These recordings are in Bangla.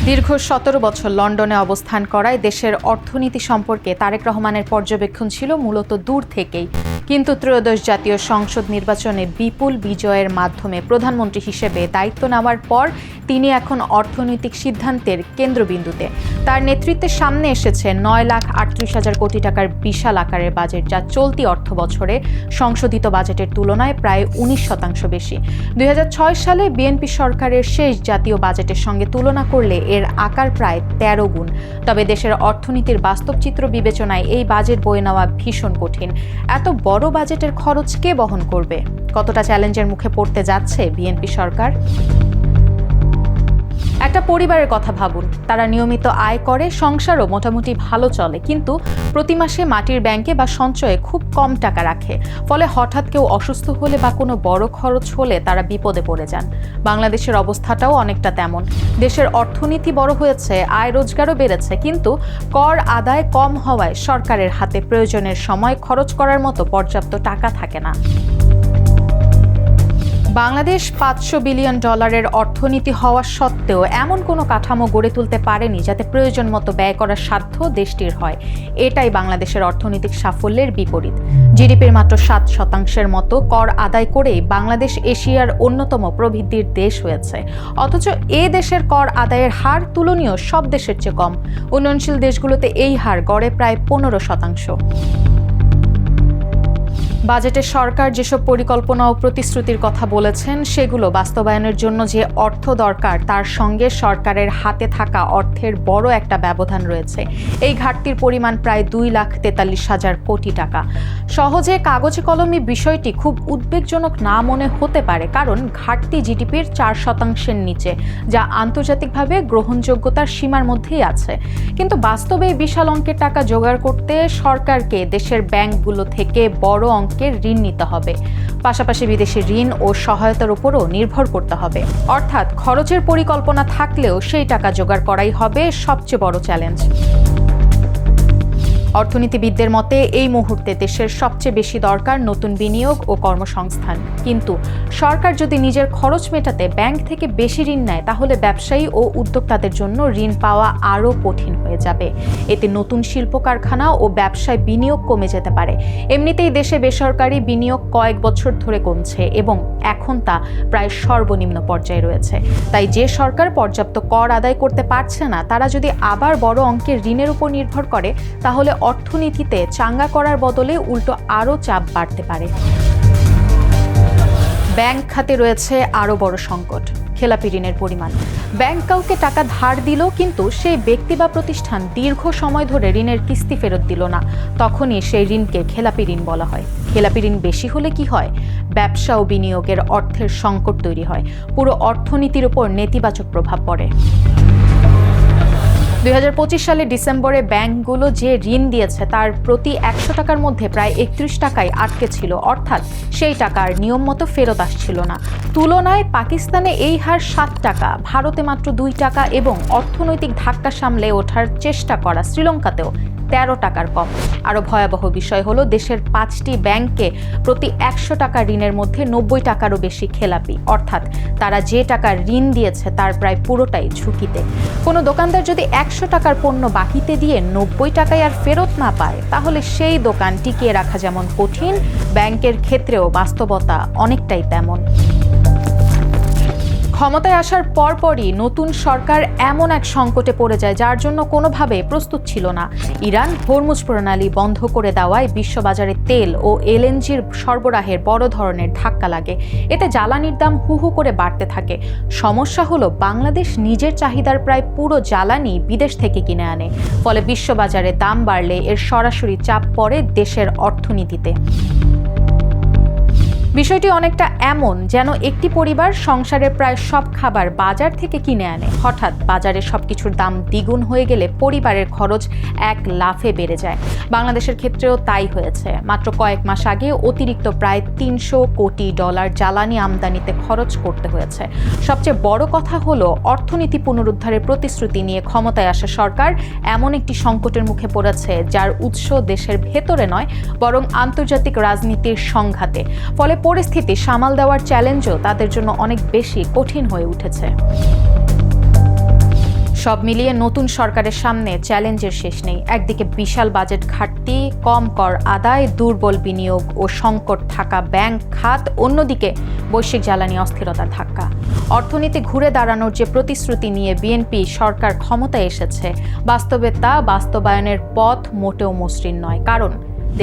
দীর্ঘ ১৭ বছর লন্ডনে অবস্থান করায় দেশের অর্থনীতি সম্পর্কে তারেক রহমানের পর্যবেক্ষণ ছিল মূলত দূর থেকেই। কিন্তু ত্রয়োদশ জাতীয় সংসদ নির্বাচনে বিপুল বিজয়ের মাধ্যমে প্রধানমন্ত্রী হিসেবে দায়িত্ব নেওয়ার পর তিনি এখন অর্থনৈতিক সিদ্ধান্তের কেন্দ্রবিন্দুতে। তার নেতৃত্বে সামনে এসেছে ৯,৩৮,০০০ কোটি টাকার বিশাল আকারের বাজেট, যা চলতি অর্থ বছরে সংশোধিত বাজেটের তুলনায় প্রায় ১৯% বেশি। ২০০৬ সালে বিএনপি সরকারের শেষ জাতীয় বাজেটের সঙ্গে তুলনা করলে এর আকার প্রায় ১৩ গুণ। তবে দেশের অর্থনীতির বাস্তব চিত্র বিবেচনায় এই বাজেট বয়ে নেওয়া ভীষণ কঠিন। এত বড় বাজেটের খরচ কে বহন করবে? কতটা চ্যালেঞ্জের মুখে পড়তে যাচ্ছে বিএনপি সরকার? একটা পরিবারের কথা ভাবুন, তারা নিয়মিত আয় করে, সংসারও মোটামুটি ভালো চলে, কিন্তু প্রতি মাসে মাটির ব্যাংকে বা সঞ্চয়ে খুব কম টাকা রাখে। ফলে হঠাৎ কেউ অসুস্থ হলে বা কোনো বড় খরচ হলে তারা বিপদে পড়ে যান। বাংলাদেশের অবস্থাটাও অনেকটা তেমন। দেশের অর্থনীতি বড় হয়েছে, আয় রোজগারও বেড়েছে, কিন্তু কর আদায় কম হওয়ায় সরকারের হাতে প্রয়োজনের সময় খরচ করার মতো পর্যাপ্ত টাকা থাকে না। বাংলাদেশ $৫০০ বিলিয়ন অর্থনীতি হওয়া সত্ত্বেও এমন কোনো কাঠামো গড়ে তুলতে পারেনি যাতে প্রয়োজন মতো ব্যয় করার সাধ্য দেশটির হয়। এটাই বাংলাদেশের অর্থনৈতিক সাফল্যের বিপরীত। জিডিপির মাত্র ৭% মতো কর আদায় করেই বাংলাদেশ এশিয়ার অন্যতম প্রবৃদ্ধির দেশ হয়েছে। অথচ এ দেশের কর আদায়ের হার তুলনীয় সব দেশের চেয়ে কম। উন্নয়নশীল দেশগুলোতে এই হার গড়ে প্রায় ১৫%। বাজেটে সরকার যেসব পরিকল্পনা ও প্রতিশ্রুতির কথা বলেছেন, সেগুলো বাস্তবায়নের জন্য যে অর্থ দরকার তার সঙ্গে সরকারের হাতে থাকা অর্থের বড় একটা ব্যবধান রয়েছে। এই ঘাটতির পরিমাণ প্রায় ২,৪৩,০০০ কোটি টাকা। সহজে কাগজে কলমে বিষয়টি খুব উদ্বেগজনক না মনে হতে পারে, কারণ ঘাটতি জিডিপির ৪% নিচে, যা আন্তর্জাতিকভাবে গ্রহণযোগ্যতার সীমার মধ্যেই আছে। কিন্তু বাস্তবে বিশাল অঙ্কের টাকা জোগাড় করতে সরকারকে দেশের ব্যাংকগুলো থেকে বড় অঙ্কের ঋণ নিতে হবে। পাশাপাশি বিদেশি ঋণ ও সহায়তার উপরও নির্ভর করতে হবে। অর্থাৎ খরচের পরিকল্পনা থাকলেও সেই টাকা জোগাড় করাই হবে সবচেয়ে বড় চ্যালেঞ্জ। অর্থনীতিবিদদের মতে এই মুহূর্তে দেশের সবচেয়ে বেশি দরকার নতুন বিনিয়োগ ও কর্মসংস্থান। কিন্তু সরকার যদি নিজের খরচ মেটাতে ব্যাংক থেকে বেশি ঋণ নেয়, তাহলে ব্যবসায়ী ও উদ্যোক্তাদের জন্য ঋণ পাওয়া আরও কঠিন হয়ে যাবে। এতে নতুন শিল্প কারখানা ও ব্যবসায় বিনিয়োগ কমে যেতে পারে। এমনিতেই দেশে বেসরকারি বিনিয়োগ কয়েক বছর ধরে কমছে এবং এখন তা প্রায় সর্বনিম্ন পর্যায়ে রয়েছে। তাই যে সরকার পর্যাপ্ত কর আদায় করতে পারছে না, তারা যদি আবার বড় অঙ্কের ঋণের উপর নির্ভর করে, তাহলে অর্থনীতিতে চাঙ্গা করার বদলে উল্টো আরও চাপ বাড়তে পারে। ব্যাংক খাতে রয়েছে আরও বড় সংকট, খেলাপি ঋণের পরিমাণ। ব্যাংক কাউকে টাকা ধার দিল, কিন্তু সেই ব্যক্তি বা প্রতিষ্ঠান দীর্ঘ সময় ধরে ঋণের কিস্তি ফেরত দিল না, তখনই সেই ঋণকে খেলাপি ঋণ বলা হয়। খেলাপি ঋণ বেশি হলে কি হয়? ব্যবসা ও বিনিয়োগের অর্থের সংকট তৈরি হয়, পুরো অর্থনীতির উপর নেতিবাচক প্রভাব পড়ে। ২০২৫ সালে ডিসেম্বরে ব্যাংকগুলো যে ঋণ দিয়েছে তার প্রতি ১০০ টাকার মধ্যে প্রায় ৩১ টাকায় আটকে ছিল, অর্থাৎ সেই টাকার নিয়ম মতো ফেরত আসছিল না। তুলনায় পাকিস্তানে এই হার ৭ টাকা, ভারতে মাত্র ২ টাকা এবং অর্থনৈতিক ধাক্কা সামলে ওঠার চেষ্টা করা শ্রীলঙ্কাতেও ১৩ টাকার কম। আরও ভয়াবহ বিষয় হলো দেশের ৫টি ব্যাংকে প্রতি ১০০ টাকা ঋণের মধ্যে ৯০ টাকারও বেশি খেলাপি, অর্থাৎ তারা যে টাকা ঋণ দিয়েছে তার প্রায় পুরোটাই ঝুঁকিতে। কোনো দোকানদার যদি ১০০ টাকার পণ্য বাকিতে দিয়ে ৯০ টাকায় আর ফেরত না পায়, তাহলে সেই দোকান টিকিয়ে রাখা যেমন কঠিন, ব্যাংকের ক্ষেত্রেও বাস্তবতা অনেকটাই তেমন। ক্ষমতায় আসার পরপরই নতুন সরকার এমন এক সংকটে পড়ে যায় যার জন্য কোনোভাবে প্রস্তুত ছিল না। ইরান হরমুজ প্রণালী বন্ধ করে দেওয়ায় বিশ্ববাজারে তেল ও এলএনজির সরবরাহের বড় ধরনের ধাক্কা লাগে। এতে জ্বালানির দাম হু হু করে বাড়তে থাকে। সমস্যা হলো বাংলাদেশ নিজের চাহিদার প্রায় পুরো জ্বালানি বিদেশ থেকে কিনে আনে। ফলে বিশ্ববাজারে দাম বাড়লে এর সরাসরি চাপ পড়ে দেশের অর্থনীতিতে। বিষয়টি অনেকটা এমন যেন একটি পরিবার সংসারের প্রায় সব খাবার বাজার থেকে কিনে আনে। হঠাৎ বাজারে সবকিছুর দাম দ্বিগুণ হয়ে গেলে পরিবারের খরচ এক লাফে বেড়ে যায়। বাংলাদেশের ক্ষেত্রেও তাই হয়েছে। মাত্র কয়েক মাস আগে অতিরিক্ত প্রায় $৩০০ কোটি জ্বালানি আমদানিতে খরচ করতে হয়েছে। সবচেয়ে বড় কথা হলো অর্থনীতি পুনরুদ্ধারের প্রতিশ্রুতি নিয়ে ক্ষমতায় আসা সরকার এমন একটি সংকটের মুখে পড়েছে যার উৎস দেশের ভেতরে নয়, বরং আন্তর্জাতিক রাজনীতির সংঘাতে। ফলে পরিস্থিতি সামাল দেওয়ার চ্যালেঞ্জও তাদের জন্য অনেক বেশি কঠিন হয়ে উঠেছে। সব মিলিয়ে নতুন সরকারের সামনে চ্যালেঞ্জের শেষ নেই। একদিকে বিশাল বাজেট ঘাটতি, কম কর আদায়, দুর্বল বিনিয়োগ ও সংকট থাকা ব্যাংক খাত, অন্যদিকে বৈশ্বিক জ্বালানি অস্থিরতার ধাক্কা। অর্থনীতি ঘুরে দাঁড়ানোর যে প্রতিশ্রুতি নিয়ে বিএনপি সরকার ক্ষমতায় এসেছে, বাস্তবে তা বাস্তবায়নের পথ মোটেও মসৃণ নয়। কারণ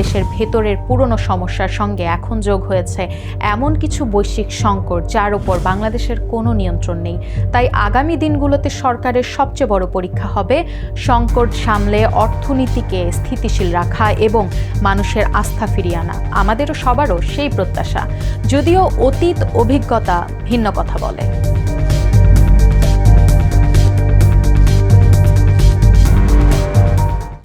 দেশের ভেতরের পুরনো সমস্যার সঙ্গে এখন যোগ হয়েছে এমন কিছু বৈশ্বিক সংকট যার উপর বাংলাদেশের কোনো নিয়ন্ত্রণ নেই। তাই আগামী দিনগুলোতে সরকারের সবচেয়ে বড় পরীক্ষা হবে সংকট সামলে অর্থনীতিকে স্থিতিশীল রাখা এবং মানুষের আস্থা ফিরিয়ে আনা। আমাদেরও সবারও সেই প্রত্যাশা, যদিও অতীত অভিজ্ঞতা ভিন্ন কথা বলে।